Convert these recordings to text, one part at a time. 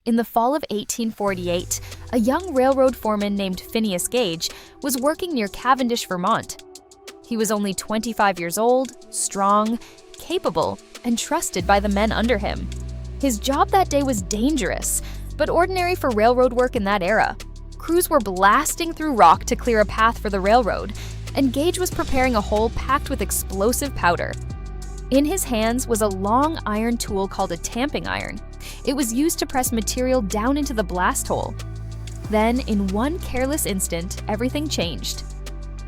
In the fall of 1848, a young railroad foreman named Phineas Gage was working near Cavendish, Vermont. He was only 25 years old, strong, capable, and trusted by the men under him. His job that day was dangerous, but ordinary for railroad work in that era. Crews were blasting through rock to clear a path for the railroad, and Gage was preparing a hole packed with explosive powder. In his hands was a long iron tool called a tamping iron. It was used to press material down into the blast hole. Then, in one careless instant, everything changed.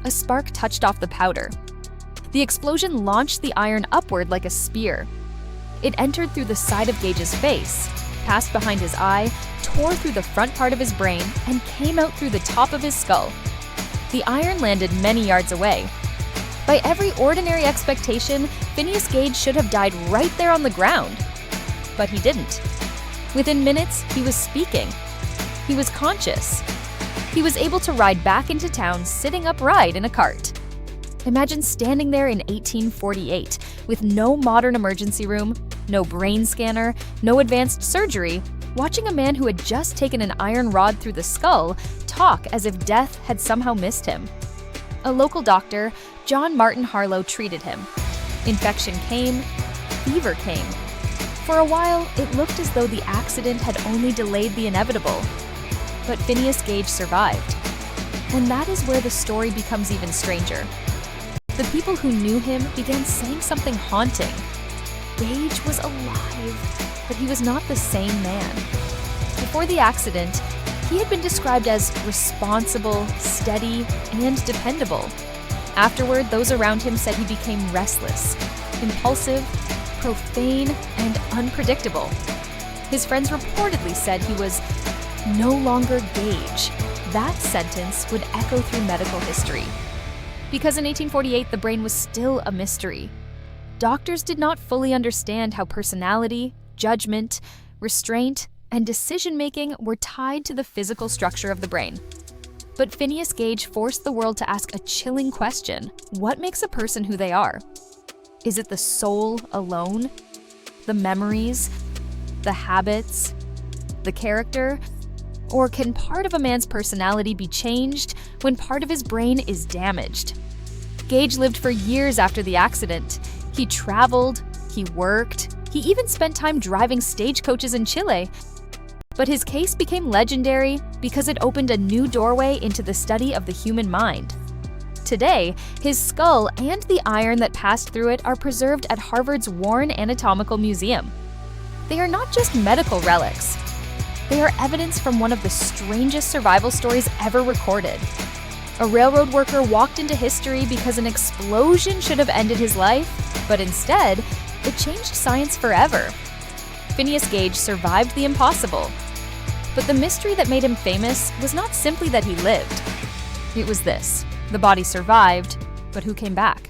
A spark touched off the powder. The explosion launched the iron upward like a spear. It entered through the side of Gage's face, passed behind his eye, tore through the front part of his brain, and came out through the top of his skull. The iron landed many yards away. By every ordinary expectation, Phineas Gage should have died right there on the ground. But he didn't. Within minutes, he was speaking. He was conscious. He was able to ride back into town sitting upright in a cart. Imagine standing there in 1848 with no modern emergency room, no brain scanner, no advanced surgery, watching a man who had just taken an iron rod through the skull talk as if death had somehow missed him. A local doctor, John Martin Harlow, treated him. Infection came, fever came. For a while, it looked as though the accident had only delayed the inevitable. But Phineas Gage survived. And that is where the story becomes even stranger. The people who knew him began saying something haunting. Gage was alive, but he was not the same man. Before the accident, he had been described as responsible, steady, and dependable. Afterward, those around him said he became restless, impulsive, profane, and unpredictable. His friends reportedly said he was no longer Gage. That sentence would echo through medical history. Because in 1848, the brain was still a mystery. Doctors did not fully understand how personality, judgment, restraint, and decision-making were tied to the physical structure of the brain. But Phineas Gage forced the world to ask a chilling question: what makes a person who they are? Is it the soul alone? The memories? The habits? The character? Or can part of a man's personality be changed when part of his brain is damaged? Gage lived for years after the accident. He traveled, he worked, he even spent time driving stagecoaches in Chile. But his case became legendary because it opened a new doorway into the study of the human mind. Today, his skull and the iron that passed through it are preserved at Harvard's Warren Anatomical Museum. They are not just medical relics. They are evidence from one of the strangest survival stories ever recorded. A railroad worker walked into history because an explosion should have ended his life, but instead, it changed science forever. Phineas Gage survived the impossible. But the mystery that made him famous was not simply that he lived. It was this: the body survived, but who came back?